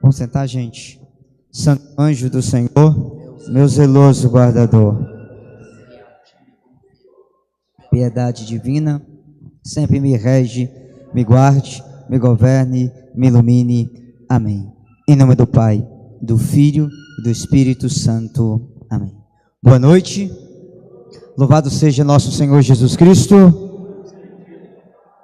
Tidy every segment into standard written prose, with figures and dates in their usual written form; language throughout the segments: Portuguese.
Vamos sentar, gente. Santo anjo do Senhor, meu zeloso guardador, piedade divina, sempre me rege, me guarde, me governe, me ilumine. Amém. Em nome do Pai, do Filho e do Espírito Santo. Amém. Boa noite. Louvado seja nosso Senhor Jesus Cristo.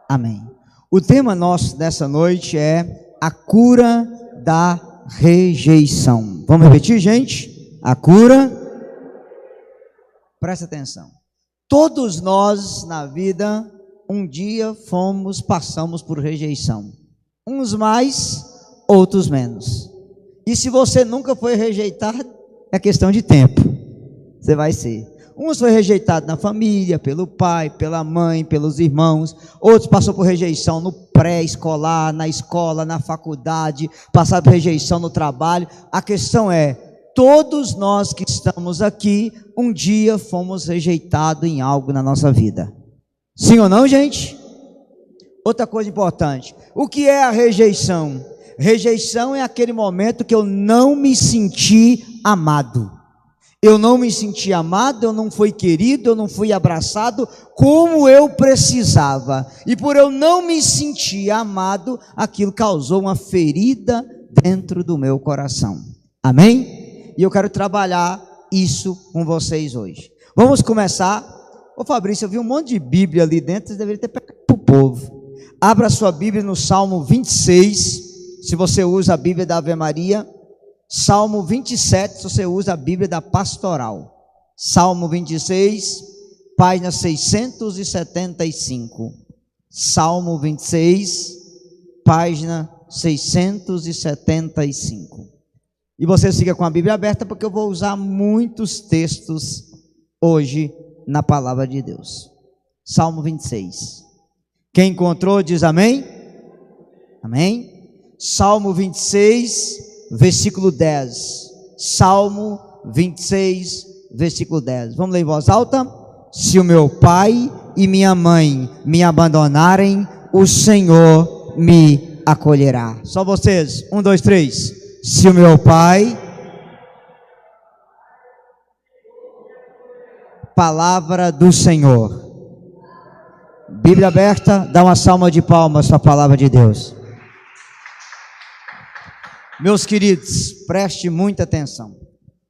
Amém. O tema nosso dessa noite é a cura da rejeição. Vamos repetir, gente? A cura. Presta atenção. Todos nós na vida, um dia passamos por rejeição. Uns mais, outros menos. E se você nunca foi rejeitado, é questão de tempo. Você vai ser. Uns foi rejeitado na família, pelo pai, pela mãe, pelos irmãos. Outros passou por rejeição no pré-escolar, na escola, na faculdade. Passaram por rejeição no trabalho. A questão é, todos nós que estamos aqui, um dia fomos rejeitados em algo na nossa vida. Sim ou não, gente? Outra coisa importante. O que é a rejeição? Rejeição é aquele momento que eu não me senti amado. Eu não me senti amado, eu não fui querido, eu não fui abraçado como eu precisava. E por eu não me sentir amado, aquilo causou uma ferida dentro do meu coração. Amém? E eu quero trabalhar isso com vocês hoje. Vamos começar. Ô Fabrício, eu vi um monte de Bíblia ali dentro, você deveria ter pegado para o povo. Abra sua Bíblia no Salmo 26, se você usa a Bíblia da Ave Maria. Salmo 27, se você usa a Bíblia da Pastoral. Salmo 26, página 675. Salmo 26, página 675. E você siga com a Bíblia aberta, porque eu vou usar muitos textos hoje na palavra de Deus. Salmo 26. Quem encontrou diz amém? Amém? Salmo 26, versículo 10. Salmo 26, versículo 10. Vamos ler em voz alta? Se o meu pai e minha mãe me abandonarem, o Senhor me acolherá. Só vocês. 1, 2, 3. Se o meu pai... Palavra do Senhor. Bíblia aberta, dá uma salva de palmas para a palavra de Deus. Meus queridos, preste muita atenção.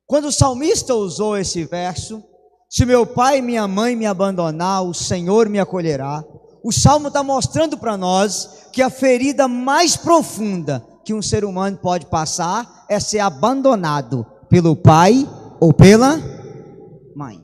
Quando o salmista usou esse verso, se meu pai e minha mãe me abandonar, o Senhor me acolherá. O salmo está mostrando para nós que a ferida mais profunda que um ser humano pode passar é ser abandonado pelo pai ou pela mãe.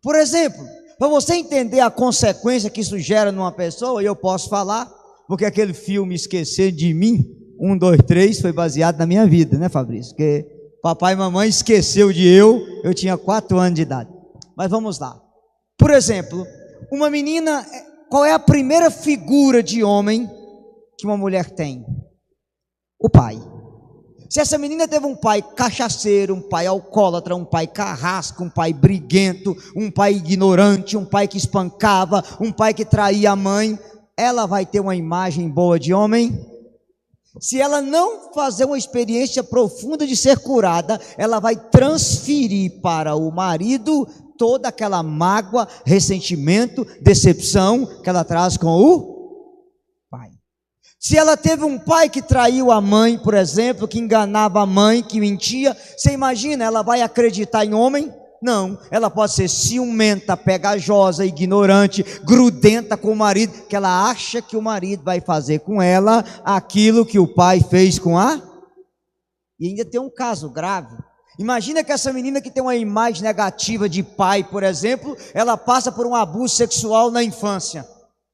Por exemplo, para você entender a consequência que isso gera numa pessoa, eu posso falar, porque aquele filme Esquecer de Mim, 1, 2, 3, foi baseado na minha vida, né, Fabrício? Porque papai e mamãe esqueceu de eu tinha 4 anos de idade. Mas vamos lá. Por exemplo, uma menina, qual é a primeira figura de homem que uma mulher tem? O pai. Se essa menina teve um pai cachaceiro, um pai alcoólatra, um pai carrasco, um pai briguento, um pai ignorante, um pai que espancava, um pai que traía a mãe, ela vai ter uma imagem boa de homem? Se ela não fazer uma experiência profunda de ser curada, ela vai transferir para o marido toda aquela mágoa, ressentimento, decepção que ela traz com o pai. Se ela teve um pai que traiu a mãe, por exemplo, que enganava a mãe, que mentia, você imagina, ela vai acreditar em homem? Não, ela pode ser ciumenta, pegajosa, ignorante, grudenta com o marido, que ela acha que o marido vai fazer com ela aquilo que o pai fez com a... E ainda tem um caso grave. Imagina que essa menina que tem uma imagem negativa de pai, por exemplo, ela passa por um abuso sexual na infância.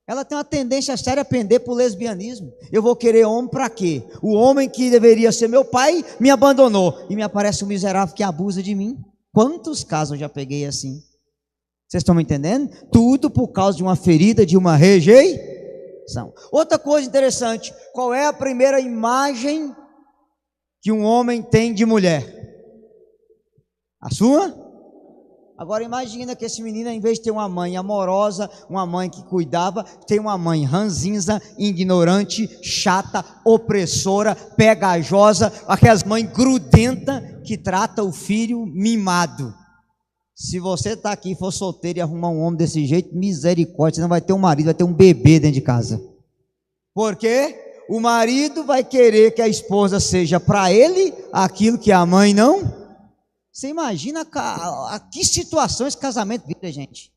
Ela tem uma tendência séria a pender para o lesbianismo. Eu vou querer homem para quê? O homem que deveria ser meu pai me abandonou. E me aparece um miserável que abusa de mim. Quantos casos eu já peguei assim? Vocês estão me entendendo? Tudo por causa de uma ferida, de uma rejeição. Outra coisa interessante, qual é a primeira imagem que um homem tem de mulher? A sua? Agora imagina que esse menino, em vez de ter uma mãe amorosa, uma mãe que cuidava, tem uma mãe ranzinza, ignorante, chata, opressora, pegajosa, aquelas mães grudentas que trata o filho mimado. Se você está aqui e for solteiro e arrumar um homem desse jeito, misericórdia, você não vai ter um marido, vai ter um bebê dentro de casa. Por quê? O marido vai querer que a esposa seja para ele aquilo que a mãe não. Você imagina a que situação esse casamento vira, gente.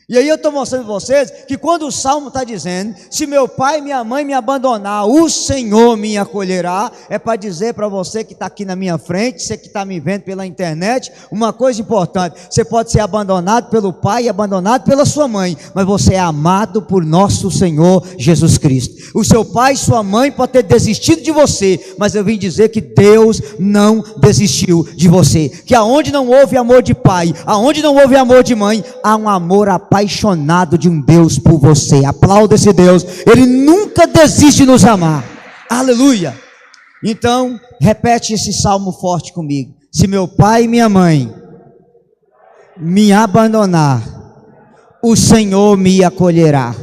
E aí eu estou mostrando para vocês que quando o Salmo está dizendo, se meu pai e minha mãe me abandonar, o Senhor me acolherá, é para dizer para você que está aqui na minha frente, você que está me vendo pela internet, uma coisa importante: você pode ser abandonado pelo pai e abandonado pela sua mãe, mas você é amado por nosso Senhor Jesus Cristo. O seu pai e sua mãe podem ter desistido de você, mas eu vim dizer que Deus não desistiu de você, que aonde não houve amor de pai, aonde não houve amor de mãe, há um amor apaixonado de um Deus por você. Aplauda esse Deus, Ele nunca desiste de nos amar. Aleluia. Então, repete esse salmo forte comigo: se meu pai e minha mãe me abandonar, o Senhor me acolherá.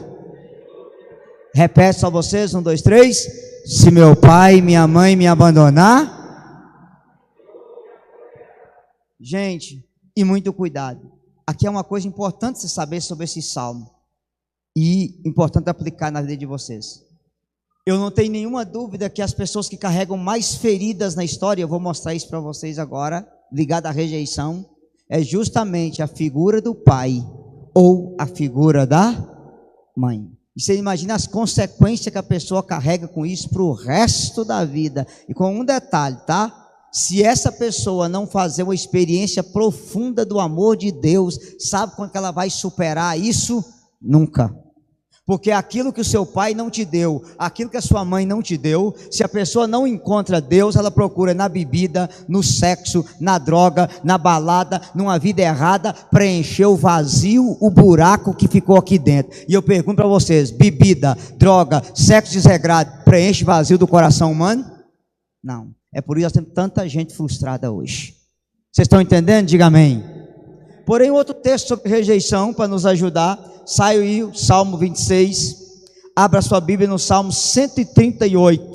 Repete só vocês, 1, 2, 3. Se meu pai e minha mãe me abandonar. Gente, e muito cuidado. Aqui é uma coisa importante você saber sobre esse salmo, e importante aplicar na vida de vocês. Eu não tenho nenhuma dúvida que as pessoas que carregam mais feridas na história, eu vou mostrar isso para vocês agora, ligado à rejeição, é justamente a figura do pai ou a figura da mãe. E você imagina as consequências que a pessoa carrega com isso para o resto da vida. E com um detalhe, tá? Se essa pessoa não fazer uma experiência profunda do amor de Deus, sabe quando que ela vai superar isso? Nunca. Porque aquilo que o seu pai não te deu, aquilo que a sua mãe não te deu, se a pessoa não encontra Deus, ela procura na bebida, no sexo, na droga, na balada, numa vida errada, preencher o vazio, o buraco que ficou aqui dentro. E eu pergunto para vocês: bebida, droga, sexo desregrado, preenche vazio do coração humano? Não. É por isso que nós temos tanta gente frustrada hoje. Vocês estão entendendo? Diga amém. Porém, outro texto sobre rejeição para nos ajudar, sai aí o Salmo 26, abra sua Bíblia no Salmo 138.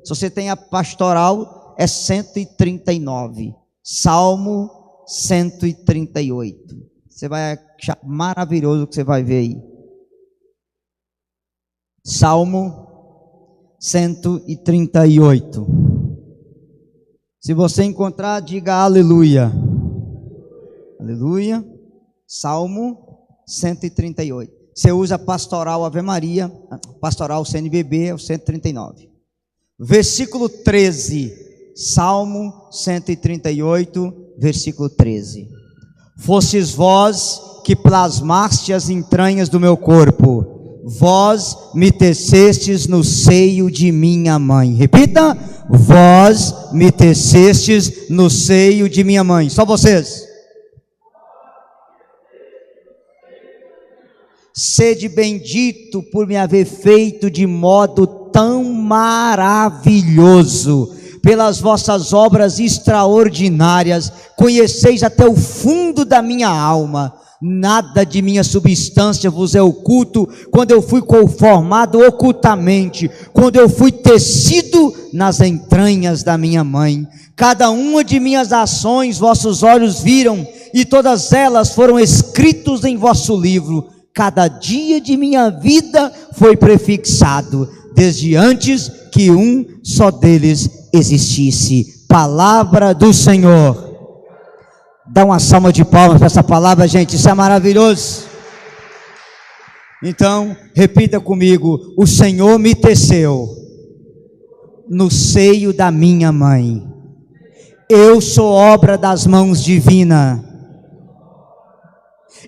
Se você tem a pastoral, é 139. Salmo 138. Você vai achar maravilhoso o que você vai ver aí. Salmo 138. Se você encontrar, diga aleluia. Aleluia. Salmo 138. Você usa pastoral Ave Maria, pastoral CNBB, é o 139. Versículo 13. Salmo 138, versículo 13. Fostes vós que plasmaste as entranhas do meu corpo, vós me tecestes no seio de minha mãe. Repita: vós me tecestes no seio de minha mãe. Só vocês. Sede bendito por me haver feito de modo tão maravilhoso, pelas vossas obras extraordinárias, conheceis até o fundo da minha alma. Nada de minha substância vos é oculto, quando eu fui conformado ocultamente, quando eu fui tecido nas entranhas da minha mãe. Cada uma de minhas ações vossos olhos viram, e todas elas foram escritas em vosso livro. Cada dia de minha vida foi prefixado, desde antes que um só deles existisse. Palavra do Senhor. Dá uma salva de palmas para essa palavra, gente, isso é maravilhoso. Então, repita comigo: o Senhor me teceu no seio da minha mãe. Eu sou obra das mãos divinas.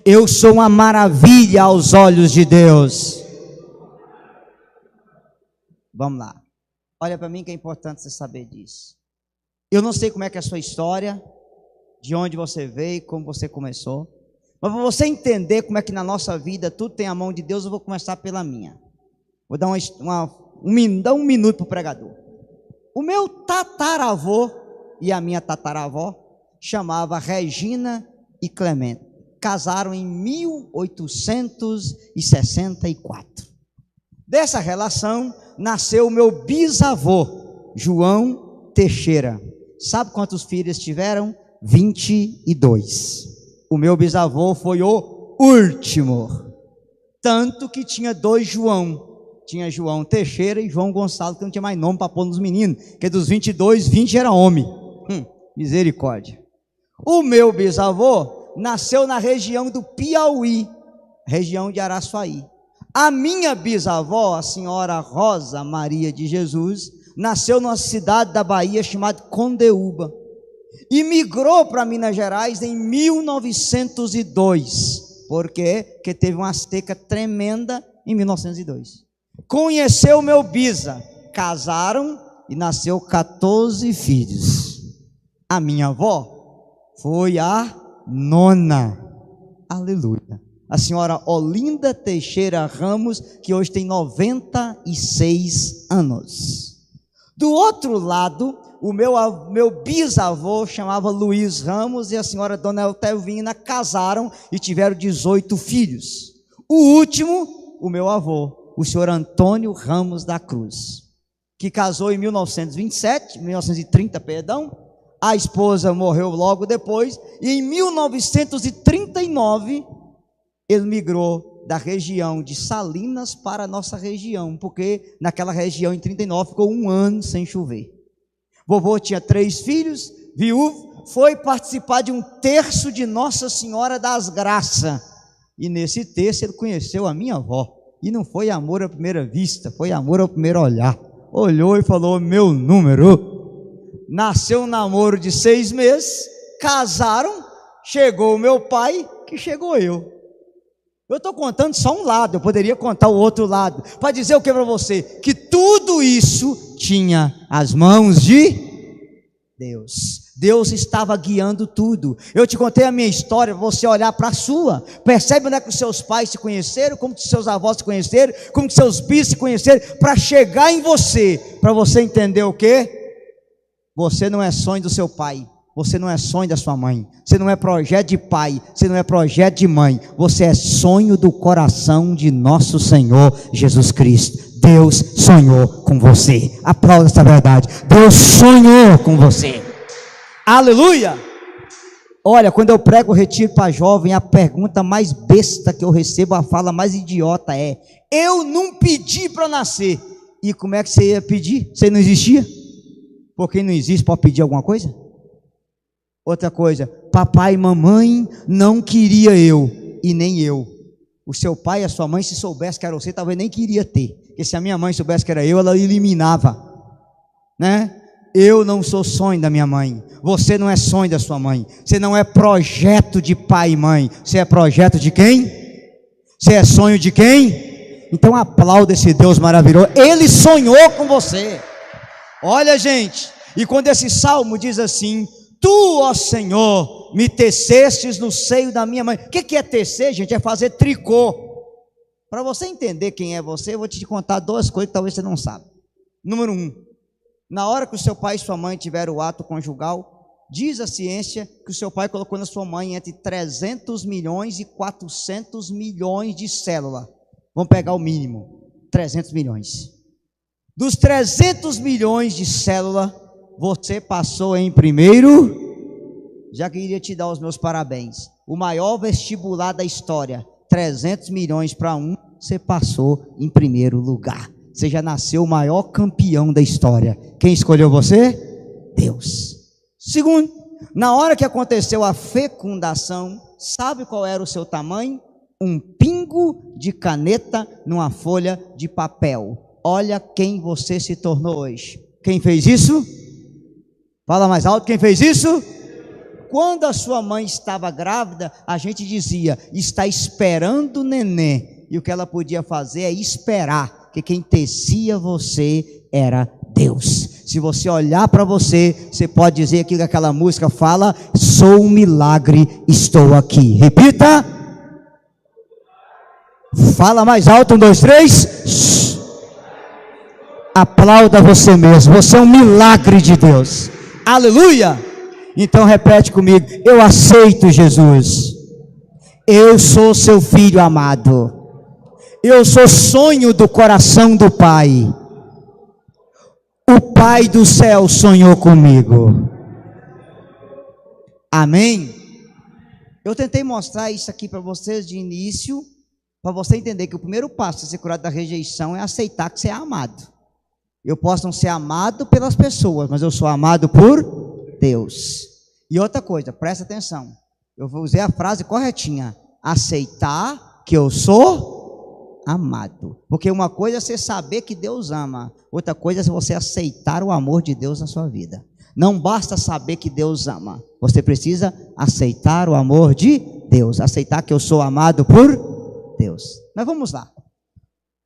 Eu sou uma maravilha aos olhos de Deus. Vamos lá. Olha para mim que é importante você saber disso. Eu não sei como é que é a sua história, de onde você veio, como você começou. Mas para você entender como é que na nossa vida tudo tem a mão de Deus, eu vou começar pela minha. Vou dar um minuto para o pregador. O meu tataravô e a minha tataravó chamava Regina e Clemente. casaram em 1864. Dessa relação nasceu o meu bisavô, João Teixeira. Sabe quantos filhos tiveram? 22. O meu bisavô foi o último, tanto que tinha 2 João. Tinha João Teixeira e João Gonçalo, que não tinha mais nome para pôr nos meninos, porque dos 22, 20 era homem. Misericórdia. O meu bisavô nasceu na região do Piauí, região de Araçuaí. A minha bisavó, a senhora Rosa Maria de Jesus, nasceu numa cidade da Bahia chamada Condeúba e migrou para Minas Gerais em 1902. Por quê? Porque teve uma seca tremenda em 1902. Conheceu meu bisa, casaram e nasceu 14 filhos. A minha avó foi a 9ª. Aleluia. A senhora Olinda Teixeira Ramos, que hoje tem 96 anos. Do outro lado, o meu bisavô chamava Luiz Ramos e a senhora Dona Eltelvina casaram e tiveram 18 filhos. O último, o meu avô, o senhor Antônio Ramos da Cruz, que casou em 1930, a esposa morreu logo depois, e em 1939, ele migrou da região de Salinas para a nossa região, porque naquela região em 39 ficou 1 ano sem chover. Vovô tinha 3 filhos, viúvo, foi participar de um terço de Nossa Senhora das Graças, e nesse terço ele conheceu a minha avó. E não foi amor à primeira vista, foi amor ao primeiro olhar. Olhou e falou: meu número. Nasceu um namoro de 6 meses, casaram, chegou o meu pai, que chegou eu. Eu estou contando só um lado, eu poderia contar o outro lado, para dizer o que para você? Que tudo isso tinha as mãos de Deus. Deus estava guiando tudo. Eu te contei a minha história, você olhar para a sua. Percebe onde é que os seus pais se conheceram, como que os seus avós se conheceram, como que seus bis se conheceram, para chegar em você, para você entender o quê? Você não é sonho do seu pai, você não é sonho da sua mãe, você não é projeto de pai, você não é projeto de mãe, você é sonho do coração de nosso Senhor Jesus Cristo. Deus sonhou com você. Aplauda essa verdade. Deus sonhou com você. Aleluia! Olha, quando eu prego o retiro para jovem, a pergunta mais besta que eu recebo, a fala mais idiota é: eu não pedi para nascer. E como é que você ia pedir? Você não existia? Porque não existe, pode pedir alguma coisa? Outra coisa, papai e mamãe não queria eu, e nem eu. O seu pai e a sua mãe, se soubesse que era você, talvez nem queria ter. Porque se a minha mãe soubesse que era eu, ela eliminava, né? Eu não sou sonho da minha mãe, você não é sonho da sua mãe, você não é projeto de pai e mãe, você é projeto de quem? Você é sonho de quem? Então aplauda esse Deus maravilhoso, Ele sonhou com você. Olha, gente, e quando esse salmo diz assim: tu, ó Senhor, me tecestes no seio da minha mãe. O que é tecer, gente? É fazer tricô. Para você entender quem é você, eu vou te contar 2 coisas que talvez você não saiba. Número 1, na hora que o seu pai e sua mãe tiveram o ato conjugal, diz a ciência que o seu pai colocou na sua mãe entre 300 milhões e 400 milhões de células. Vamos pegar o mínimo, 300 milhões. Dos 300 milhões de células, você passou em primeiro. Já queria te dar os meus parabéns. O maior vestibular da história, 300 milhões para 1, você passou em primeiro lugar. Você já nasceu o maior campeão da história. Quem escolheu você? Deus. Segundo, na hora que aconteceu a fecundação, sabe qual era o seu tamanho? Um pingo de caneta numa folha de papel. Olha quem você se tornou hoje. Quem fez isso? Fala mais alto, quem fez isso? Quando a sua mãe estava grávida, a gente dizia: está esperando o neném. E o que ela podia fazer é esperar, que quem tecia você era Deus. Se você olhar para você, você pode dizer aquilo que aquela música fala: sou um milagre, estou aqui. Repita. Fala mais alto, 1, 2, 3. Aplauda você mesmo, você é um milagre de Deus. Aleluia! Então repete comigo: eu aceito Jesus, Eu sou seu filho amado. Eu sou sonho do coração do Pai. O Pai do céu sonhou comigo. Amém? Eu tentei mostrar isso aqui para vocês de início, para você entender que o primeiro passo para ser curado da rejeição é aceitar que você é amado. Eu posso não ser amado pelas pessoas, mas eu sou amado por Deus. E outra coisa, presta atenção. Eu vou usar a frase corretinha. Aceitar que eu sou amado. Porque uma coisa é você saber que Deus ama. Outra coisa é você aceitar o amor de Deus na sua vida. Não basta saber que Deus ama. Você precisa aceitar o amor de Deus. Aceitar que eu sou amado por Deus. Mas vamos lá.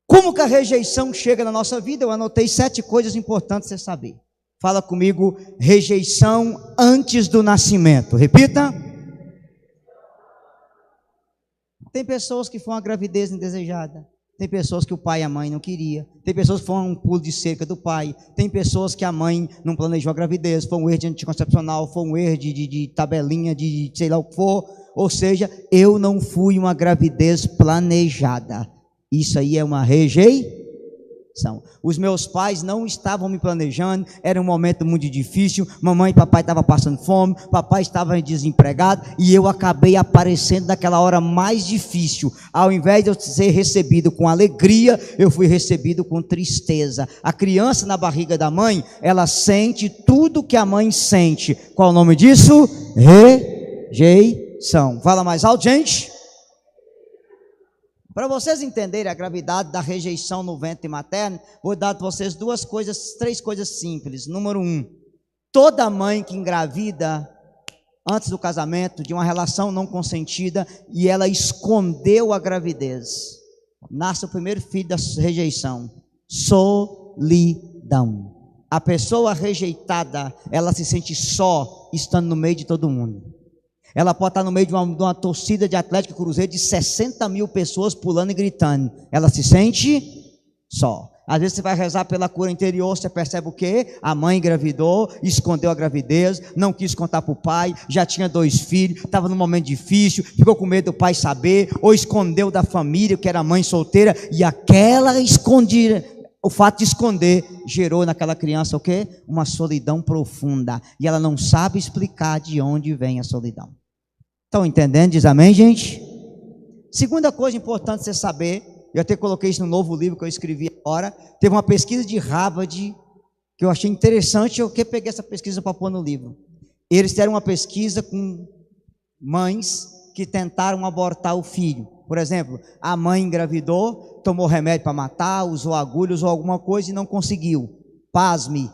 Como que a rejeição chega na nossa vida? Eu anotei 7 coisas importantes para você saber. Fala comigo, rejeição antes do nascimento. Repita. Tem pessoas que foram a gravidez indesejada. Tem pessoas que o pai e a mãe não queria. Tem pessoas que foram um pulo de cerca do pai. Tem pessoas que a mãe não planejou a gravidez. Foi um erro de anticoncepcional, foi um erro de tabelinha, de sei lá o que for. Ou seja, eu não fui uma gravidez planejada. Isso aí é uma rejeição. Os meus pais não estavam me planejando, era um momento muito difícil, mamãe e papai estavam passando fome, papai estava desempregado, e eu acabei aparecendo naquela hora mais difícil. Ao invés de eu ser recebido com alegria, eu fui recebido com tristeza. A criança na barriga da mãe, ela sente tudo que a mãe sente. Qual é o nome disso? Rejeição. Fala mais alto, gente. Para vocês entenderem a gravidade da rejeição no ventre materno, vou dar para vocês 3 coisas simples. Número 1, toda mãe que engravida antes do casamento, de uma relação não consentida, e ela escondeu a gravidez, nasce o primeiro filho da rejeição, solidão. A pessoa rejeitada, ela se sente só, estando no meio de todo mundo. Ela pode estar no meio de uma torcida de Atlético Cruzeiro de 60 mil pessoas pulando e gritando. Ela se sente só. Às vezes você vai rezar pela cura interior, você percebe o quê? A mãe engravidou, escondeu a gravidez, não quis contar para o pai, já tinha 2 filhos, estava num momento difícil, ficou com medo do pai saber, ou escondeu da família, que era mãe solteira, e aquela escondida. O fato de esconder gerou naquela criança o quê? Uma solidão profunda. E ela não sabe explicar de onde vem a solidão. Estão entendendo? Diz amém, gente? Segunda coisa importante você saber, eu até coloquei isso no novo livro que eu escrevi agora. Teve uma pesquisa de Harvard que eu achei interessante, eu que peguei essa pesquisa para pôr no livro. Eles fizeram uma pesquisa com mães que tentaram abortar o filho. Por exemplo, a mãe engravidou, tomou remédio para matar, usou agulha, usou alguma coisa e não conseguiu. Pasme,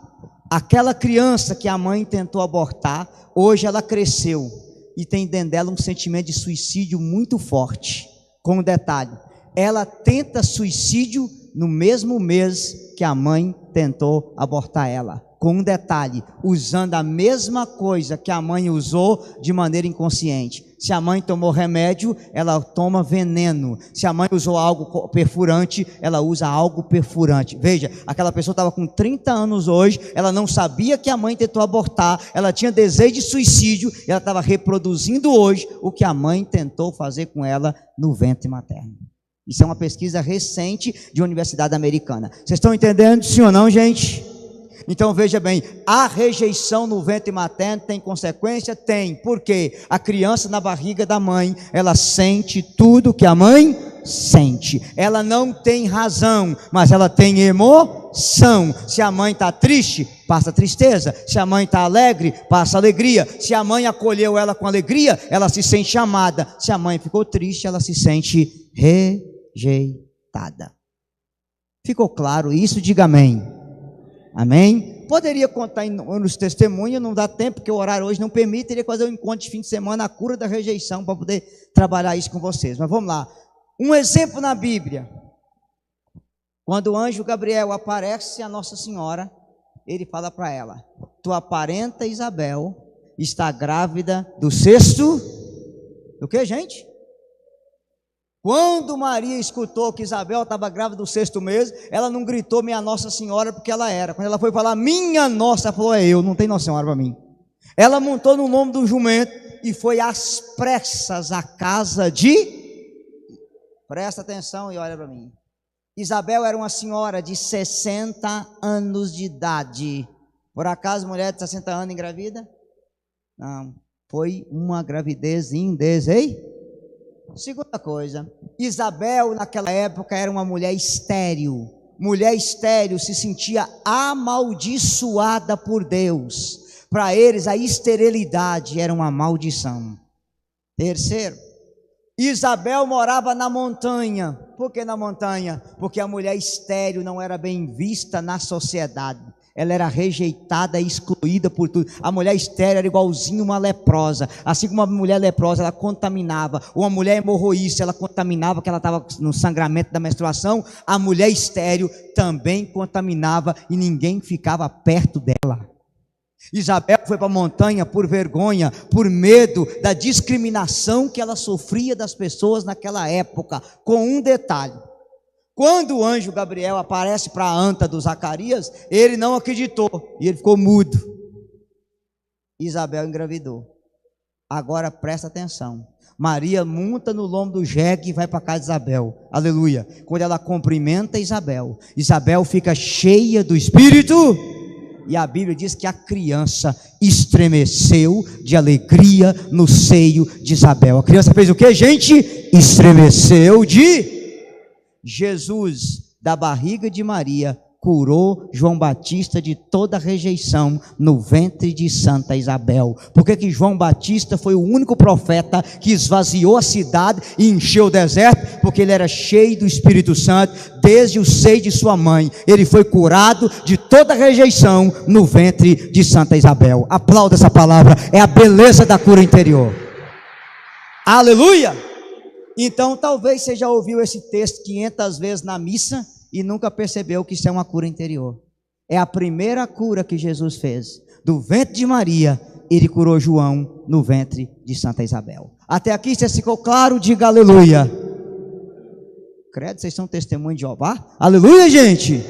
aquela criança que a mãe tentou abortar, hoje ela cresceu e tem dentro dela um sentimento de suicídio muito forte. Com um detalhe, ela tenta suicídio no mesmo mês que a mãe tentou abortar ela. Com um detalhe, usando a mesma coisa que a mãe usou de maneira inconsciente. Se a mãe tomou remédio, ela toma veneno. Se a mãe usou algo perfurante, ela usa algo perfurante. Veja, aquela pessoa estava com 30 anos hoje, ela não sabia que a mãe tentou abortar, ela tinha desejo de suicídio, e ela estava reproduzindo hoje o que a mãe tentou fazer com ela no ventre materno. Isso é uma pesquisa recente de uma universidade americana. Vocês estão entendendo, sim ou não, gente? Então veja bem, a rejeição no ventre materno tem consequência? Tem. Por quê? A criança na barriga da mãe, ela sente tudo que a mãe sente. Ela não tem razão, mas ela tem emoção. Se a mãe está triste, passa tristeza. Se a mãe está alegre, passa alegria. Se a mãe acolheu ela com alegria, ela se sente amada. Se a mãe ficou triste, ela se sente rejeitada. Ficou claro isso? Diga amém. Amém? Poderia contar nos testemunhos, não dá tempo, porque o horário hoje não permite. Teria que fazer um encontro de fim de semana, a cura da rejeição, para poder trabalhar isso com vocês. Mas vamos lá. Um exemplo na Bíblia. Quando o anjo Gabriel aparece a Nossa Senhora, ele fala para ela: tua parenta Isabel está grávida do 6º. Do que, gente? Quando Maria escutou que Isabel estava grávida do 6º mês, ela não gritou minha Nossa Senhora porque ela era. Quando ela foi falar minha Nossa, ela falou: é eu, não tem Nossa Senhora para mim. Ela montou no lombo do jumento e foi às pressas à casa de... Presta atenção e olha para mim. Isabel era uma senhora de 60 anos de idade. Por acaso mulher de 60 anos engravida? Não, foi uma gravidez indesejada. Segunda coisa, Isabel naquela época era uma mulher estéril. Mulher estéril se sentia amaldiçoada por Deus. Para eles a esterilidade era uma maldição. Terceiro, Isabel morava na montanha. Por que na montanha? Porque a mulher estéril não era bem vista na sociedade. Ela era rejeitada e excluída por tudo. A mulher estéril era igualzinho uma leprosa. Assim como uma mulher leprosa, ela contaminava. Uma mulher hemorroísta, ela contaminava, que ela estava no sangramento da menstruação. A mulher estéril também contaminava e ninguém ficava perto dela. Isabel foi para a montanha por vergonha, por medo da discriminação que ela sofria das pessoas naquela época, com um detalhe: quando o anjo Gabriel aparece para a anta do Zacarias, ele não acreditou e ele ficou mudo. Isabel engravidou. Agora presta atenção, Maria monta no lombo do jegue e vai para a casa de Isabel, aleluia. Quando ela cumprimenta Isabel, Isabel fica cheia do Espírito. E a Bíblia diz que a criança estremeceu de alegria no seio de Isabel. A criança fez o que, gente? Estremeceu de... Jesus, da barriga de Maria, curou João Batista de toda rejeição no ventre de Santa Isabel. Por que João Batista foi o único profeta que esvaziou a cidade e encheu o deserto? Porque ele era cheio do Espírito Santo desde o seio de sua mãe. Ele foi curado de toda rejeição no ventre de Santa Isabel. Aplauda essa palavra, é a beleza da cura interior. Aleluia! Então talvez você já ouviu esse texto 500 vezes na missa e nunca percebeu que isso é uma cura interior. É a primeira cura que Jesus fez. Do ventre de Maria, ele curou João no ventre de Santa Isabel. Até aqui, se ficou claro, diga aleluia. Credo, vocês são testemunho de Jeová? Aleluia, gente!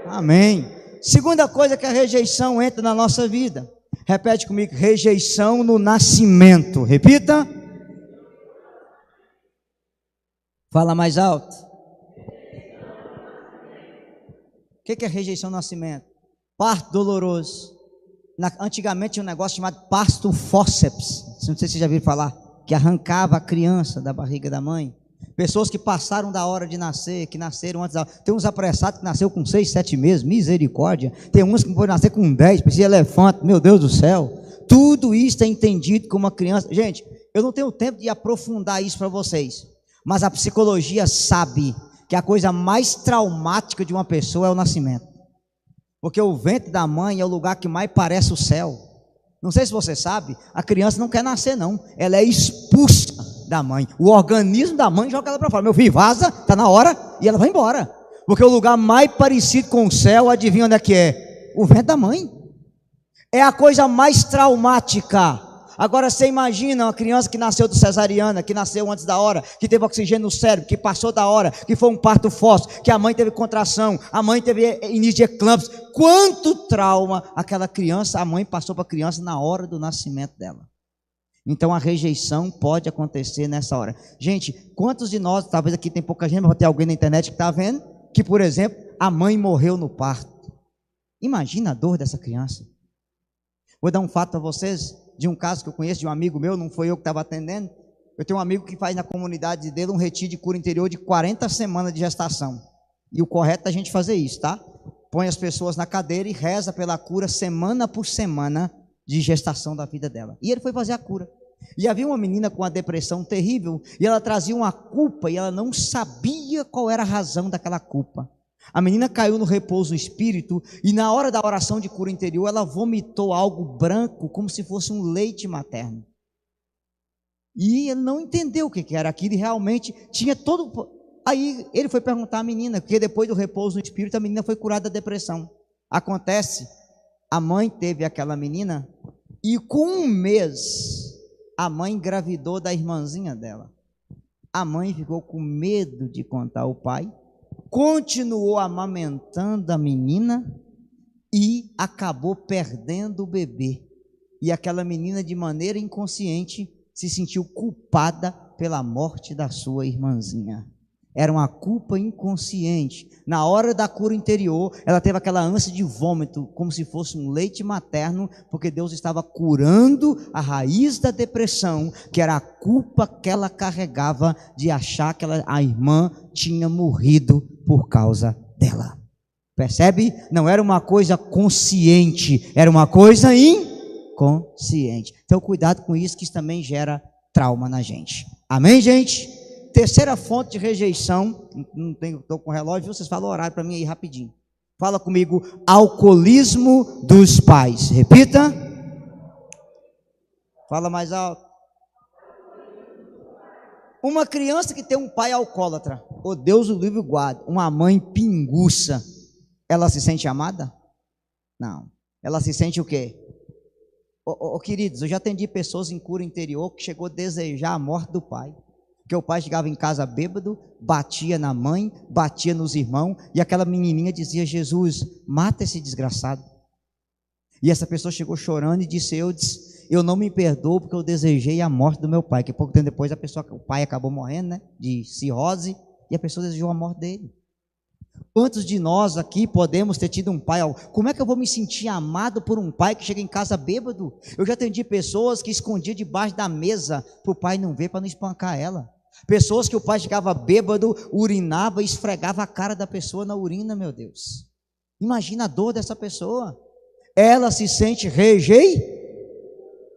Amém. Segunda coisa que a rejeição entra na nossa vida. Repete comigo, rejeição no nascimento. Repita. Fala mais alto. O que é rejeição no nascimento? Parto doloroso. Antigamente tinha um negócio chamado parto fórceps. Não sei se vocês já viram falar. Que arrancava a criança da barriga da mãe. Pessoas que passaram da hora de nascer, que nasceram antes da hora. Tem uns apressados que nasceu com 6, 7 meses, misericórdia. Tem uns que podem nascer com 10, precisa de elefante, meu Deus do céu. Tudo isso é entendido como uma criança. Gente, eu não tenho tempo de aprofundar isso para vocês. Mas a psicologia sabe que a coisa mais traumática de uma pessoa é o nascimento. Porque o ventre da mãe é o lugar que mais parece o céu. Não sei se você sabe, a criança não quer nascer não, ela é expulsa da mãe. O organismo da mãe joga ela para fora. Meu filho, vaza, está na hora, e ela vai embora. Porque o lugar mais parecido com o céu, adivinha onde é que é? O ventre da mãe. É a coisa mais traumática. Agora você imagina uma criança que nasceu do cesariana, que nasceu antes da hora, que teve oxigênio no cérebro, que passou da hora, que foi um parto fóssil, que a mãe teve contração, a mãe teve início de eclâmpsia. Quanto trauma aquela criança, a mãe passou para a criança na hora do nascimento dela. Então a rejeição pode acontecer nessa hora. Gente, quantos de nós, talvez aqui tem pouca gente, mas vai ter alguém na internet que está vendo, que por exemplo, a mãe morreu no parto. Imagina a dor dessa criança. Vou dar um fato para vocês, de um caso que eu conheço, de um amigo meu, não foi eu que estava atendendo. Eu tenho um amigo que faz na comunidade dele um retiro de cura interior de 40 semanas de gestação. E o correto é a gente fazer isso, tá? Põe as pessoas na cadeira e reza pela cura semana por semana de gestação da vida dela. E ele foi fazer a cura. E havia uma menina com uma depressão terrível, e ela trazia uma culpa, e ela não sabia qual era a razão daquela culpa. A menina caiu no repouso do espírito, e na hora da oração de cura interior, ela vomitou algo branco, como se fosse um leite materno. E ele não entendeu o que era aquilo, e realmente tinha todo... Aí ele foi perguntar à menina, porque depois do repouso no espírito, a menina foi curada da depressão. Acontece, a mãe teve aquela menina, e com um mês, a mãe engravidou da irmãzinha dela. A mãe ficou com medo de contar ao pai, continuou amamentando a menina e acabou perdendo o bebê. E aquela menina, de maneira inconsciente, se sentiu culpada pela morte da sua irmãzinha. Era uma culpa inconsciente. Na hora da cura interior, ela teve aquela ânsia de vômito, como se fosse um leite materno, porque Deus estava curando a raiz da depressão, que era a culpa que ela carregava de achar que a irmã tinha morrido por causa dela. Percebe? Não era uma coisa consciente, era uma coisa inconsciente. Então, cuidado com isso, que isso também gera trauma na gente. Amém, gente? Terceira fonte de rejeição, estou com o relógio, vocês falam o horário para mim aí rapidinho. Fala comigo, alcoolismo dos pais. Repita. Fala mais alto. Uma criança que tem um pai alcoólatra, oh Deus o livre e guarde, uma mãe pinguça, ela se sente amada? Não. Ela se sente o quê? Queridos, eu já atendi pessoas em cura interior que chegou a desejar a morte do pai. Porque o pai chegava em casa bêbado, batia na mãe, batia nos irmãos, e aquela menininha dizia: Jesus, mata esse desgraçado. E essa pessoa chegou chorando e disse: eu não me perdoo porque eu desejei a morte do meu pai. Que pouco tempo depois o pai acabou morrendo, né, de cirrose, e a pessoa desejou a morte dele. Quantos de nós aqui podemos ter tido um pai? Como é que eu vou me sentir amado por um pai que chega em casa bêbado? Eu já atendi pessoas que escondiam debaixo da mesa para o pai não ver, para não espancar ela. Pessoas que o pai chegava bêbado, urinava e esfregava a cara da pessoa na urina, meu Deus. Imagina a dor dessa pessoa. Ela se sente rejeitada.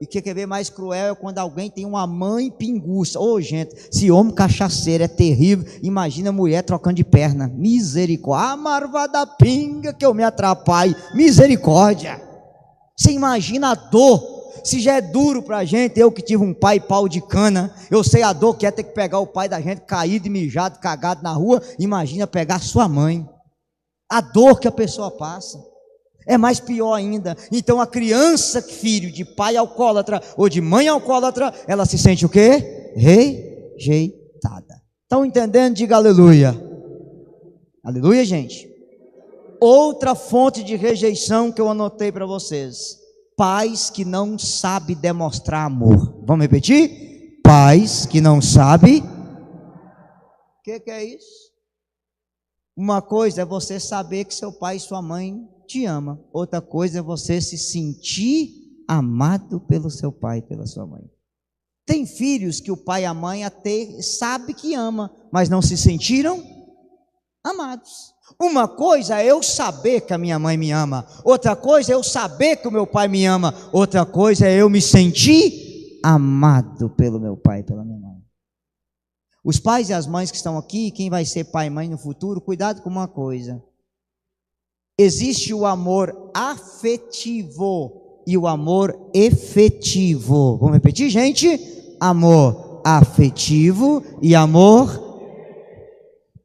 E o que quer ver mais cruel é quando alguém tem uma mãe pinguça. Ô, gente, se homem cachaceiro é terrível, imagina mulher trocando de perna. Misericórdia. A marvada pinga que eu me atrapalhe. Misericórdia. Você imagina a dor. Se já é duro pra gente, eu que tive um pai pau de cana, eu sei a dor que é ter que pegar o pai da gente caído e mijado, cagado na rua. Imagina pegar sua mãe. A dor que a pessoa passa é mais pior ainda. Então a criança, filho de pai alcoólatra ou de mãe alcoólatra, ela se sente o quê? Rejeitada. Estão entendendo? Diga aleluia. Aleluia, gente. Outra fonte de rejeição que eu anotei para vocês: pais que não sabem demonstrar amor. Vamos repetir? Pais que não sabem. O que é isso? Uma coisa é você saber que seu pai e sua mãe te ama. Outra coisa é você se sentir amado pelo seu pai e pela sua mãe. Tem filhos que o pai e a mãe até sabe que ama, mas não se sentiram amados. Uma coisa é eu saber que a minha mãe me ama, outra coisa é eu saber que o meu pai me ama, outra coisa é eu me sentir amado pelo meu pai e pela minha mãe. Os pais e as mães que estão aqui, quem vai ser pai e mãe no futuro, cuidado com uma coisa: existe o amor afetivo e o amor efetivo. Vamos repetir, gente? Amor afetivo e amor.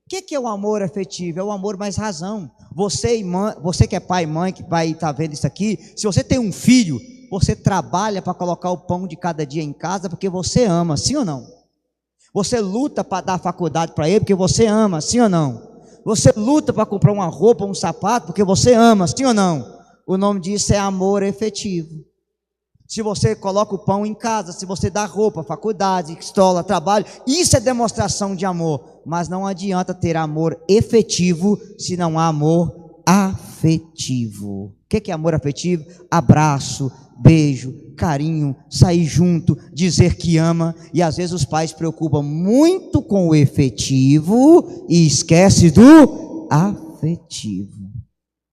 O que é o amor afetivo? É o amor mais razão. Você que é pai e mãe, que vai estar vendo isso aqui, se você tem um filho, você trabalha para colocar o pão de cada dia em casa porque você ama, sim ou não? Você luta para dar faculdade para ele porque você ama, sim ou não? Você luta para comprar uma roupa, um sapato porque você ama, sim ou não? O nome disso é amor efetivo. Se você coloca o pão em casa, se você dá roupa, faculdade, escola, trabalho, isso é demonstração de amor. Mas não adianta ter amor efetivo se não há amor afetivo. O que é amor afetivo? Abraço, beijo, carinho, sair junto, dizer que ama. E às vezes os pais se preocupam muito com o efetivo e esquecem do afetivo.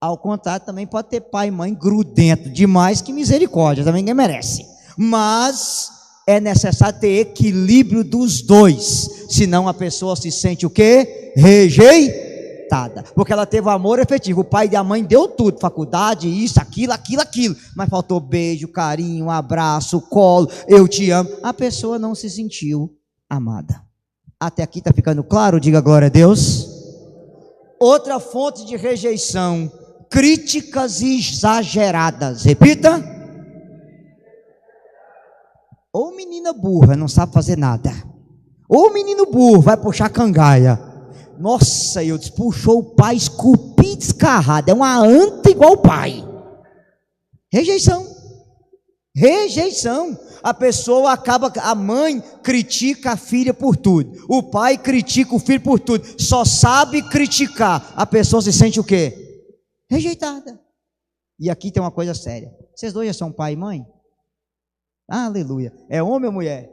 Ao contrário, também pode ter pai e mãe grudento demais, que misericórdia, também ninguém merece. Mas é necessário ter equilíbrio dos dois, senão a pessoa se sente o quê? Rejeitada, porque ela teve amor efetivo. O pai e a mãe deu tudo, faculdade, isso, aquilo, mas faltou beijo, carinho, abraço, colo, eu te amo. A pessoa não se sentiu amada. Até aqui está ficando claro? Diga glória a Deus. Outra fonte de rejeição: críticas exageradas. Repita. Ou menina burra, não sabe fazer nada. Ou menino burro, vai puxar cangaia. Nossa, eu disse, puxou o pai, esculpi descarrado. É uma anta igual o pai. Rejeição. Rejeição. A pessoa acaba, a mãe critica a filha por tudo, o pai critica o filho por tudo, só sabe criticar. A pessoa se sente o quê? Rejeitada. E aqui tem uma coisa séria. Vocês dois já são pai e mãe? Aleluia. É homem ou mulher?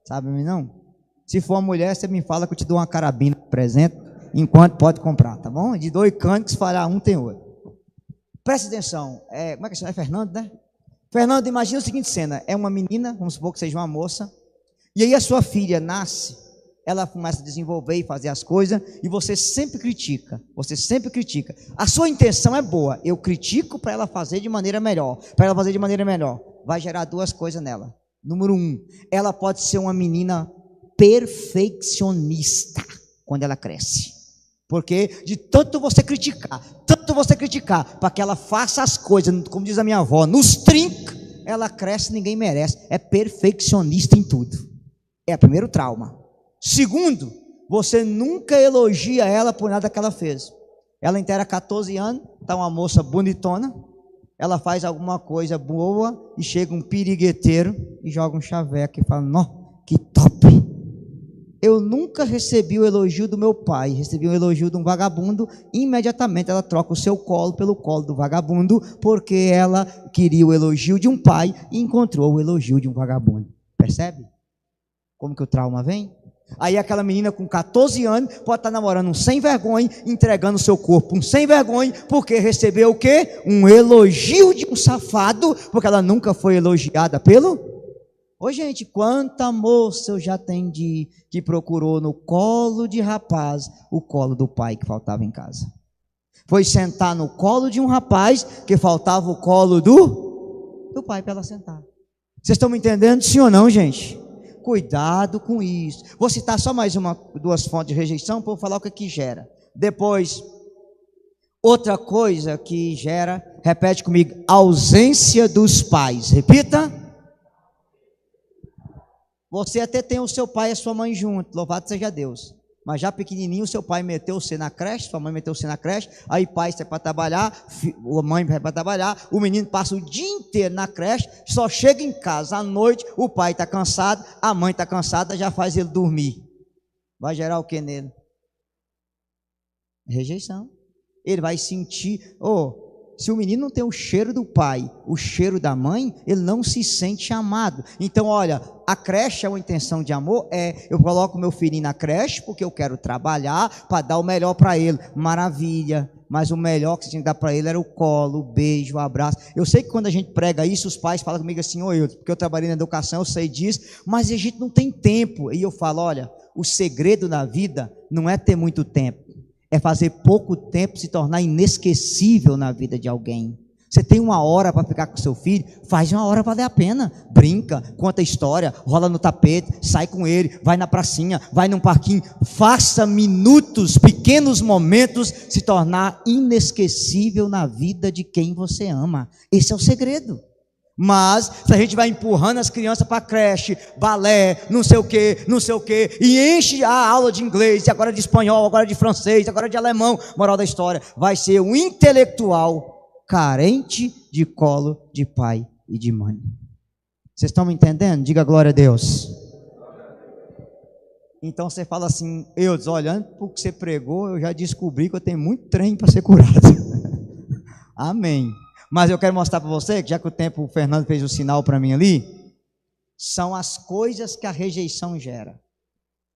Sabe não? Se for uma mulher, você me fala que eu te dou uma carabina de presente, enquanto pode comprar, tá bom? De dois cantos, se falhar um, tem outro. Presta atenção. Como é que chama? É Fernando, né? Fernando, imagina a seguinte cena. É uma menina, vamos supor que seja uma moça, e aí a sua filha nasce, ela começa a desenvolver e fazer as coisas, e você sempre critica. Você sempre critica. A sua intenção é boa. Eu critico para ela fazer de maneira melhor. Para ela fazer de maneira melhor. Vai gerar duas coisas nela. Número 1, ela pode ser uma menina perfeccionista quando ela cresce. Porque de tanto você criticar, para que ela faça as coisas, como diz a minha avó, nos trinca, ela cresce, ninguém merece. É perfeccionista em tudo. É o primeiro trauma. Segundo, você nunca elogia ela por nada que ela fez. Ela inteira 14 anos, está uma moça bonitona, ela faz alguma coisa boa e chega um pirigueteiro e joga um chaveco e fala: nó, que top! Eu nunca recebi o elogio do meu pai, recebi um elogio de um vagabundo. Imediatamente ela troca o seu colo pelo colo do vagabundo, porque ela queria o elogio de um pai e encontrou o elogio de um vagabundo. Percebe? Como que o trauma vem? Aí aquela menina com 14 anos pode estar namorando um sem vergonha, entregando o seu corpo um sem vergonha, porque recebeu o quê? Um elogio de um safado, porque ela nunca foi elogiada pelo... Ô gente, quanta moça eu já atendi que procurou no colo de rapaz o colo do pai que faltava em casa. Foi sentar no colo de um rapaz que faltava o colo do pai para ela sentar. Vocês estão me entendendo, sim ou não, gente? Cuidado com isso. Vou citar só mais duas fontes de rejeição para eu falar o que gera. Depois, outra coisa que gera, repete comigo, ausência dos pais. Repita. Você até tem o seu pai e a sua mãe junto, louvado seja Deus. Mas já pequenininho, o seu pai meteu você na creche, sua mãe meteu você na creche, aí pai sai para trabalhar, a mãe vai para trabalhar, o menino passa o dia inteiro na creche, só chega em casa à noite, o pai está cansado, a mãe está cansada, já faz ele dormir. Vai gerar o que nele? Rejeição. Ele vai sentir, se o menino não tem o cheiro do pai, o cheiro da mãe, ele não se sente amado. Então, olha, a creche é uma intenção de amor, eu coloco meu filhinho na creche porque eu quero trabalhar para dar o melhor para ele. Maravilha, mas o melhor que você tinha que dar para ele era o colo, o beijo, o abraço. Eu sei que quando a gente prega isso, os pais falam comigo assim: porque eu trabalhei na educação, eu sei disso, mas a gente não tem tempo. E eu falo: olha, o segredo da vida não é ter muito tempo, é fazer pouco tempo se tornar inesquecível na vida de alguém. Você tem uma hora para ficar com seu filho, faz uma hora valer a pena. Brinca, conta história, rola no tapete, sai com ele, vai na pracinha, vai num parquinho. Faça minutos, pequenos momentos se tornar inesquecível na vida de quem você ama. Esse é o segredo. Mas se a gente vai empurrando as crianças para a creche, balé, não sei o que, e enche a aula de inglês, e agora de espanhol, agora de francês, agora de alemão, moral da história, vai ser um intelectual carente de colo de pai e de mãe. Vocês estão me entendendo? Diga glória a Deus. Então você fala assim: olhando para o que você pregou, eu já descobri que eu tenho muito trem para ser curado. Amém. Mas eu quero mostrar para você, que já que o Fernando fez o sinal para mim ali, são as coisas que a rejeição gera.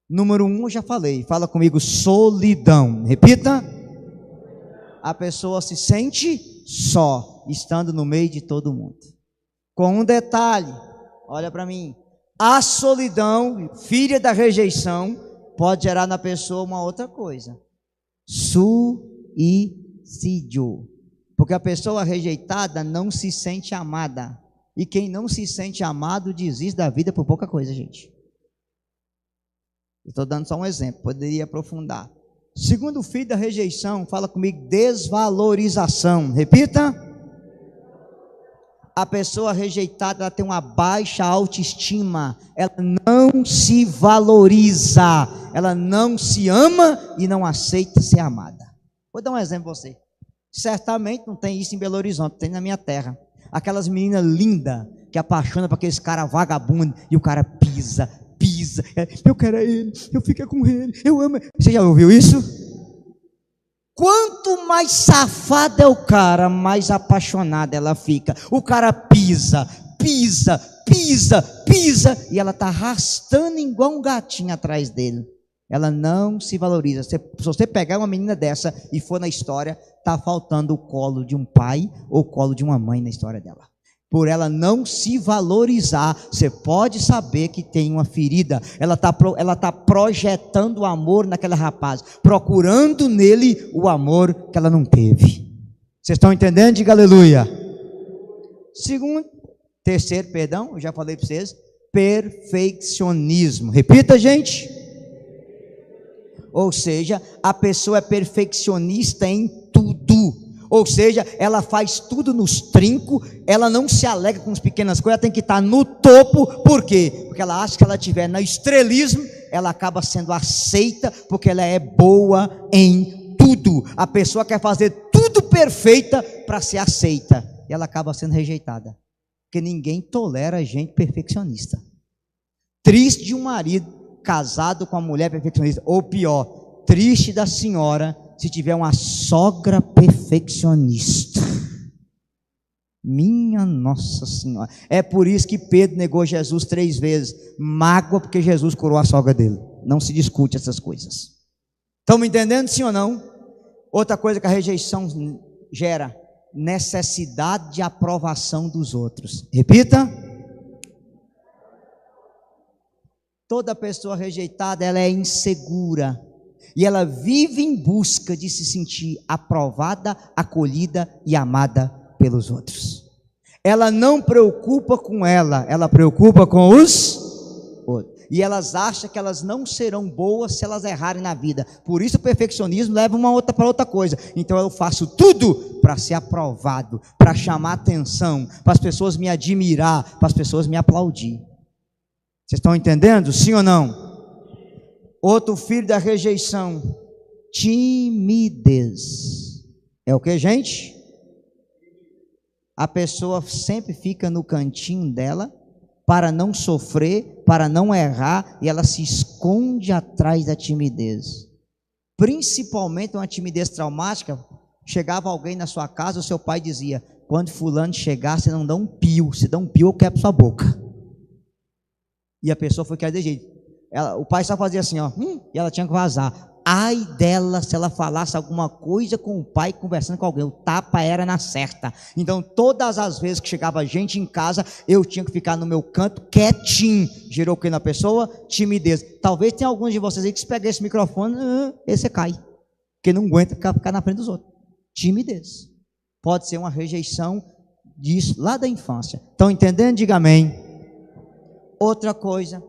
Número 1, eu já falei, fala comigo: solidão. Repita. A pessoa se sente só, estando no meio de todo mundo. Com um detalhe, olha para mim: a solidão, filha da rejeição, pode gerar na pessoa uma outra coisa: suicídio. Porque a pessoa rejeitada não se sente amada. E quem não se sente amado desiste da vida por pouca coisa, gente. Estou dando só um exemplo, poderia aprofundar. Segundo filho da rejeição, fala comigo: desvalorização. Repita. A pessoa rejeitada, ela tem uma baixa autoestima. Ela não se valoriza. Ela não se ama e não aceita ser amada. Vou dar um exemplo para você. Certamente não tem isso em Belo Horizonte, tem na minha terra. Aquelas meninas lindas que apaixonam por aqueles caras vagabundos e o cara pisa. Eu quero ele, eu fico com ele, eu amo. Você já ouviu isso? Quanto mais safado é o cara, mais apaixonada ela fica. O cara pisa, e ela está arrastando igual um gatinho atrás dele. Ela não se valoriza. Se você pegar uma menina dessa e for na história, está faltando o colo de um pai ou o colo de uma mãe na história dela. Por ela não se valorizar, você pode saber que tem uma ferida. Ela tá projetando o amor naquela rapaz, procurando nele o amor que ela não teve. Vocês estão entendendo? Diga aleluia. Terceiro, eu já falei para vocês, perfeccionismo. Repita, gente. Ou seja, a pessoa é perfeccionista em tudo. Ou seja, ela faz tudo nos trincos, ela não se alegra com as pequenas coisas, ela tem que estar no topo. Por quê? Porque ela acha que ela estiver no estrelismo, ela acaba sendo aceita, porque ela é boa em tudo. A pessoa quer fazer tudo perfeita para ser aceita, e ela acaba sendo rejeitada, porque ninguém tolera gente perfeccionista. Triste de um marido casado com uma mulher perfeccionista, ou pior, triste da senhora se tiver uma sogra perfeccionista. Minha Nossa Senhora. É por isso que Pedro negou Jesus 3 vezes. Mágoa porque Jesus curou a sogra dele. Não se discute essas coisas. Estão me entendendo, sim ou não? Outra coisa que a rejeição gera: necessidade de aprovação dos outros. Repita. Toda pessoa rejeitada, ela é insegura. E ela vive em busca de se sentir aprovada, acolhida e amada pelos outros. Ela não preocupa com ela preocupa com os outros. E elas acham que elas não serão boas se elas errarem na vida. Por isso o perfeccionismo leva uma outra para outra coisa. Então eu faço tudo para ser aprovado, para chamar atenção, para as pessoas me admirar, para as pessoas me aplaudir. Vocês estão entendendo? Sim ou não? Outro filho da rejeição: timidez. É o que, gente? A pessoa sempre fica no cantinho dela para não sofrer, para não errar, e ela se esconde atrás da timidez. Principalmente uma timidez traumática. Chegava alguém na sua casa, o seu pai dizia: quando fulano chegar, você não dá um pio, se dá um pio eu quebro sua boca. E a pessoa foi querer de jeito. O pai só fazia assim, ó, e ela tinha que vazar. Ai dela se ela falasse alguma coisa com o pai conversando com alguém. O tapa era na certa. Então todas as vezes que chegava gente em casa, eu tinha que ficar no meu canto quietinho. Gerou o que na pessoa? Timidez. Talvez tenha alguns de vocês aí que se pegar esse microfone, esse cai, porque não aguenta ficar na frente dos outros. Timidez. Pode ser uma rejeição disso lá da infância. Estão entendendo? Diga amém. Outra coisa: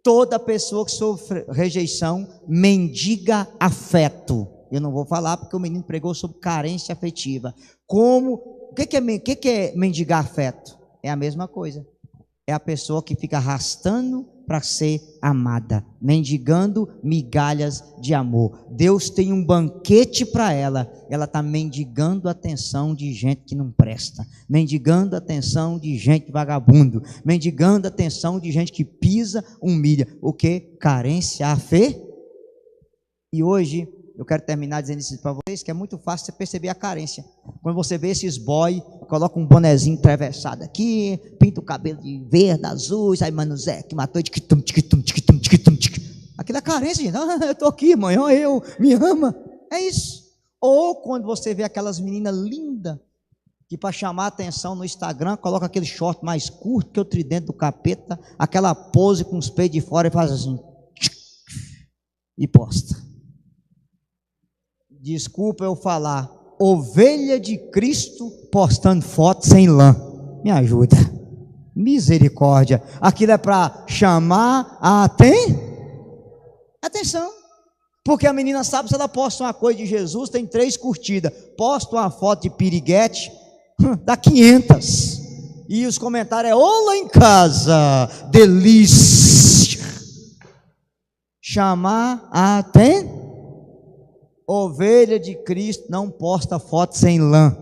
toda pessoa que sofre rejeição mendiga afeto. Eu não vou falar porque o menino pregou sobre carência afetiva. O que é mendigar afeto? É a mesma coisa. É a pessoa que fica arrastando para ser amada, mendigando migalhas de amor. Deus tem um banquete para ela. Ela está mendigando a atenção de gente que não presta, mendigando a atenção de gente vagabundo, mendigando a atenção de gente que pisa, humilha. O que? Carência afetiva. E hoje eu quero terminar dizendo isso para vocês, que é muito fácil você perceber a carência. Quando você vê esses boy, coloca um bonezinho atravessado aqui, pinta o cabelo de verde, azul, sai Mano Zé, que matou, aquilo é carência, gente. Eu estou aqui, mãe, me ama. É isso. Ou quando você vê aquelas meninas lindas, que para chamar a atenção no Instagram, coloca aquele short mais curto que o tridente do capeta, aquela pose com os peitos de fora e faz assim, e posta. Desculpa eu falar, ovelha de Cristo postando foto sem lã. Me ajuda. Misericórdia. Aquilo é para chamar a atenção. Porque a menina sabe, se ela posta uma coisa de Jesus, tem 3 curtidas. Posta uma foto de piriguete, dá 500. E os comentários é: ô lá em casa, delícia. Chamar a atenção. Ovelha de Cristo não posta foto sem lã.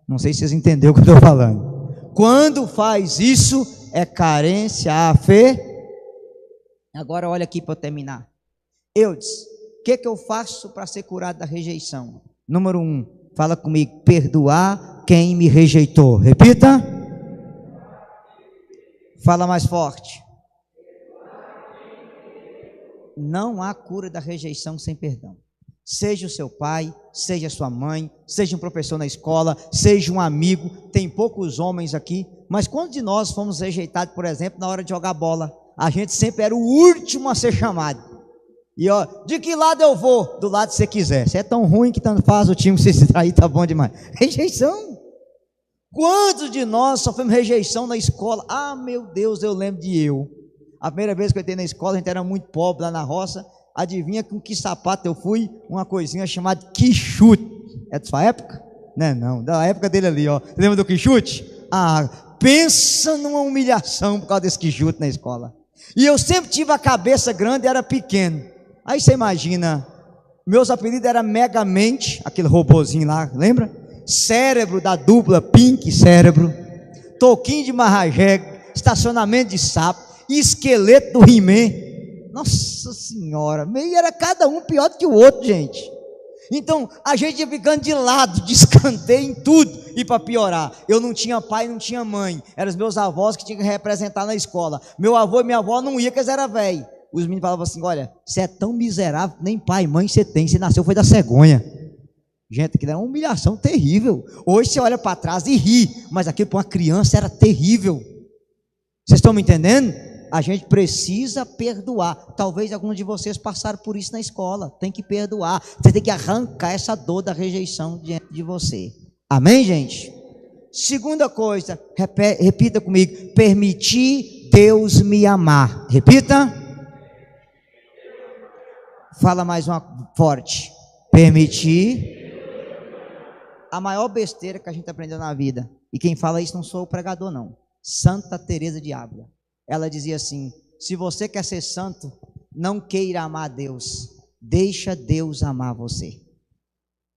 Não sei se vocês entenderam o que eu estou falando. Quando faz isso, é carência à fé. Agora olha aqui para eu terminar. Eudes, o que eu faço para ser curado da rejeição? Número 1, fala comigo, perdoar quem me rejeitou. Repita. Fala mais forte. Não há cura da rejeição sem perdão. Seja o seu pai, seja a sua mãe, seja um professor na escola, seja um amigo. Tem poucos homens aqui, mas quantos de nós fomos rejeitados, por exemplo, na hora de jogar bola? A gente sempre era o último a ser chamado. E ó, de que lado eu vou? Do lado que você quiser. Se é tão ruim que tanto faz o time se distrair, tá bom demais. Rejeição. Quantos de nós sofremos rejeição na escola? Ah, meu Deus, eu lembro de eu. A primeira vez que eu entrei na escola, a gente era muito pobre lá na roça. Adivinha com que sapato eu fui? Uma coisinha chamada quichute. É da sua época? Não, da época dele ali, ó. Lembra do quichute? Ah, pensa numa humilhação por causa desse quichute na escola. E eu sempre tive a cabeça grande e era pequeno. Aí você imagina, meus apelidos eram Megamente, aquele robozinho lá, lembra? Cérebro da dupla Pink Cérebro, Toquinho de Marrajé, estacionamento de sapo, esqueleto do He-Man. Nossa senhora, meio era cada um pior do que o outro, gente. Então a gente ia ficando de lado, de escanteio em tudo. E para piorar, eu não tinha pai, não tinha mãe. Eram os meus avós que tinham que representar na escola. Meu avô e minha avó não iam, porque eles eram velhos. Os meninos falavam assim, olha, você é tão miserável, nem pai e mãe você tem, você nasceu foi da cegonha. Gente, aquilo era uma humilhação terrível. Hoje você olha para trás e ri, mas aquilo para uma criança era terrível. Vocês estão me entendendo? A gente precisa perdoar. Talvez alguns de vocês passaram por isso na escola. Tem que perdoar. Você tem que arrancar essa dor da rejeição diante de você. Amém, gente? Segunda coisa, repita comigo. Permitir Deus me amar. Repita. Fala mais uma forte. Permitir. A maior besteira que a gente aprendeu na vida. E quem fala isso não sou o pregador, não. Santa Teresa de Ávila. Ela dizia assim, se você quer ser santo, não queira amar a Deus, deixa Deus amar você.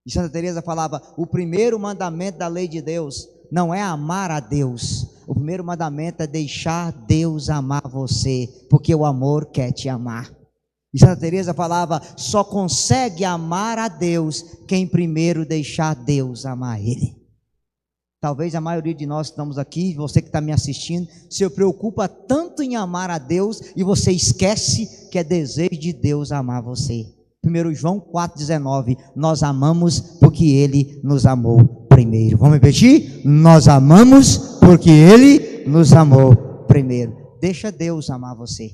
E Santa Teresa falava, o primeiro mandamento da lei de Deus não é amar a Deus, o primeiro mandamento é deixar Deus amar você, porque o amor quer te amar. E Santa Teresa falava, só consegue amar a Deus quem primeiro deixar Deus amar ele. Talvez a maioria de nós que estamos aqui, você que está me assistindo, se preocupa tanto em amar a Deus e você esquece que é desejo de Deus amar você. 1 João 4,19, nós amamos porque Ele nos amou primeiro. Vamos repetir? Nós amamos porque Ele nos amou primeiro. Deixa Deus amar você.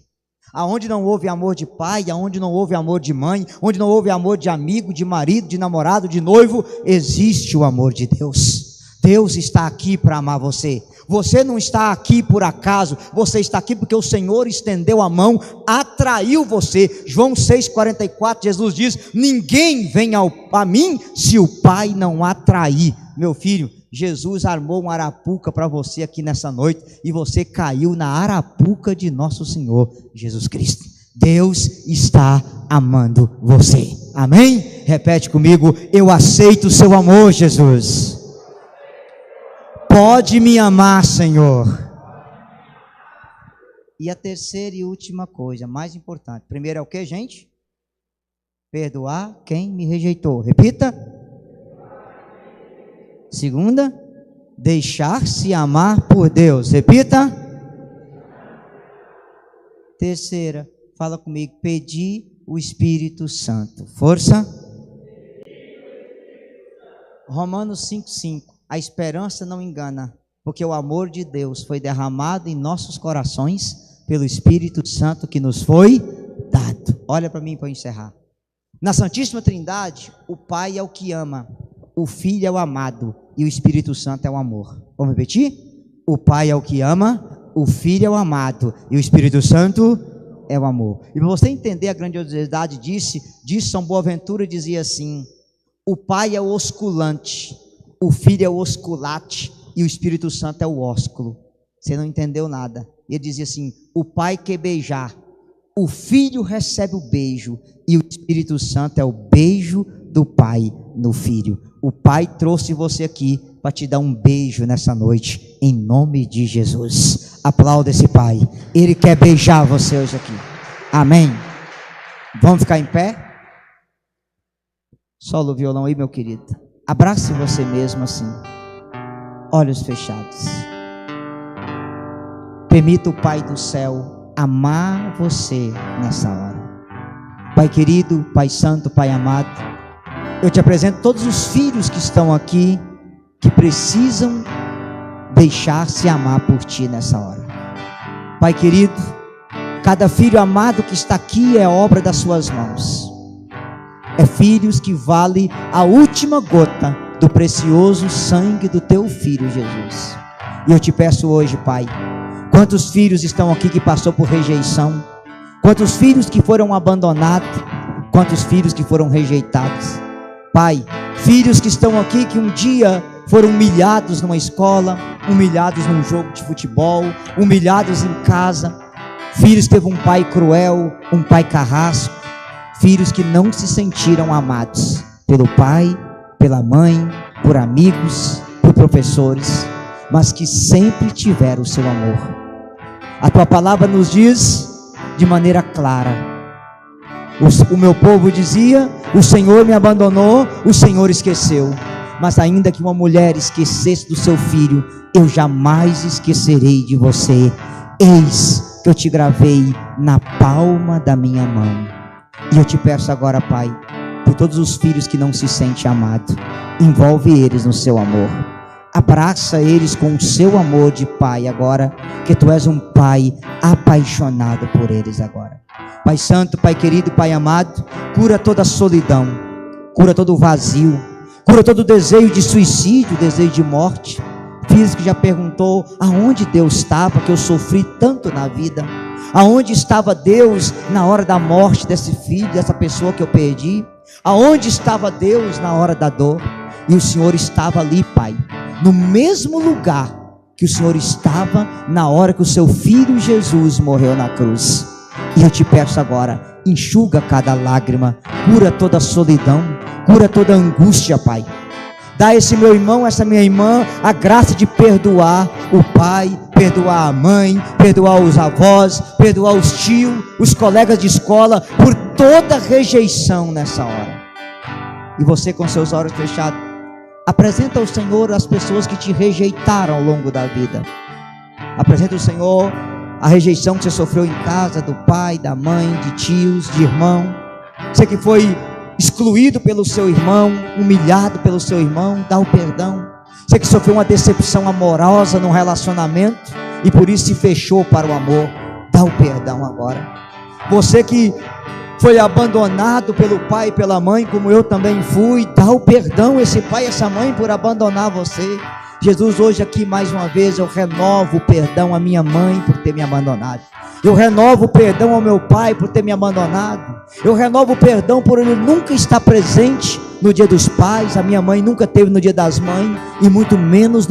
Aonde não houve amor de pai, aonde não houve amor de mãe, onde não houve amor de amigo, de marido, de namorado, de noivo, existe o amor de Deus. Deus está aqui para amar você. Você não está aqui por acaso, você está aqui porque o Senhor estendeu a mão, atraiu você. João 6,44, Jesus diz, ninguém vem a mim se o Pai não atrair. Meu filho, Jesus armou uma arapuca para você aqui nessa noite, e você caiu na arapuca de nosso Senhor Jesus Cristo. Deus está amando você. Amém? Repete comigo, eu aceito o seu amor, Jesus. Pode me amar, Senhor. E a terceira e última coisa, mais importante. Primeiro é o que, gente? Perdoar quem me rejeitou. Repita. Segunda, deixar-se amar por Deus. Repita. Terceira, fala comigo, pedir o Espírito Santo. Força. Romanos 5,5. A esperança não engana, porque o amor de Deus foi derramado em nossos corações pelo Espírito Santo que nos foi dado. Olha para mim para encerrar. Na Santíssima Trindade, o Pai é o que ama, o Filho é o amado e o Espírito Santo é o amor. Vamos repetir? O Pai é o que ama, o Filho é o amado e o Espírito Santo é o amor. E para você entender a grandiosidade disso, São Boaventura dizia assim, o Pai é o osculante, o Filho é o osculate e o Espírito Santo é o ósculo. Você não entendeu nada. Ele dizia assim, o Pai quer beijar, o Filho recebe o beijo e o Espírito Santo é o beijo do Pai no Filho. O Pai trouxe você aqui para te dar um beijo nessa noite, em nome de Jesus. Aplauda esse pai, ele quer beijar você hoje aqui. Amém. Vamos ficar em pé? Solo o violão aí, meu querido. Abrace você mesmo assim, olhos fechados. Permita o Pai do céu amar você nessa hora. Pai querido, Pai santo, Pai amado, eu te apresento todos os filhos que estão aqui, que precisam deixar-se amar por ti nessa hora. Pai querido, cada filho amado que está aqui é obra das suas mãos. É filhos que vale a última gota do precioso sangue do teu filho Jesus. E eu te peço hoje, Pai, quantos filhos estão aqui que passou por rejeição? Quantos filhos que foram abandonados? Quantos filhos que foram rejeitados? Pai, filhos que estão aqui que um dia foram humilhados numa escola, humilhados num jogo de futebol, humilhados em casa. Filhos que teve um pai cruel, um pai carrasco. Filhos que não se sentiram amados pelo pai, pela mãe, por amigos, por professores, mas que sempre tiveram o seu amor. A tua palavra nos diz de maneira clara: o meu povo dizia, o Senhor me abandonou, o Senhor esqueceu. Mas ainda que uma mulher esquecesse do seu filho, eu jamais esquecerei de você. Eis que eu te gravei na palma da minha mão. E eu te peço agora, Pai, por todos os filhos que não se sentem amados, envolve eles no seu amor. Abraça eles com o seu amor de pai agora, que tu és um pai apaixonado por eles agora. Pai santo, Pai querido, Pai amado, cura toda a solidão, cura todo o vazio, cura todo o desejo de suicídio, desejo de morte. Filhos que já perguntou aonde Deus estava, que eu sofri tanto na vida. Aonde estava Deus na hora da morte desse filho, dessa pessoa que eu perdi? Aonde estava Deus na hora da dor? E o Senhor estava ali, Pai, no mesmo lugar que o Senhor estava na hora que o seu filho Jesus morreu na cruz. E eu te peço agora, enxuga cada lágrima, cura toda a solidão, cura toda a angústia, Pai. Dá a esse meu irmão, essa minha irmã, a graça de perdoar o pai, perdoar a mãe, perdoar os avós, perdoar os tios, os colegas de escola, por toda rejeição nessa hora. E você com seus olhos fechados, apresenta ao Senhor as pessoas que te rejeitaram ao longo da vida. Apresenta ao Senhor a rejeição que você sofreu em casa, do pai, da mãe, de tios, de irmão. Você que foi excluído pelo seu irmão, humilhado pelo seu irmão, dá o perdão. Você que sofreu uma decepção amorosa num relacionamento e por isso se fechou para o amor, dá o perdão agora. Você que foi abandonado pelo pai e pela mãe, como eu também fui, dá o perdão a esse pai e essa mãe por abandonar você. Jesus, hoje aqui mais uma vez eu renovo o perdão à minha mãe por ter me abandonado. Eu renovo o perdão ao meu pai por ter me abandonado. Eu renovo o perdão por ele nunca estar presente no dia dos pais. A minha mãe nunca teve no dia das mães, e muito menos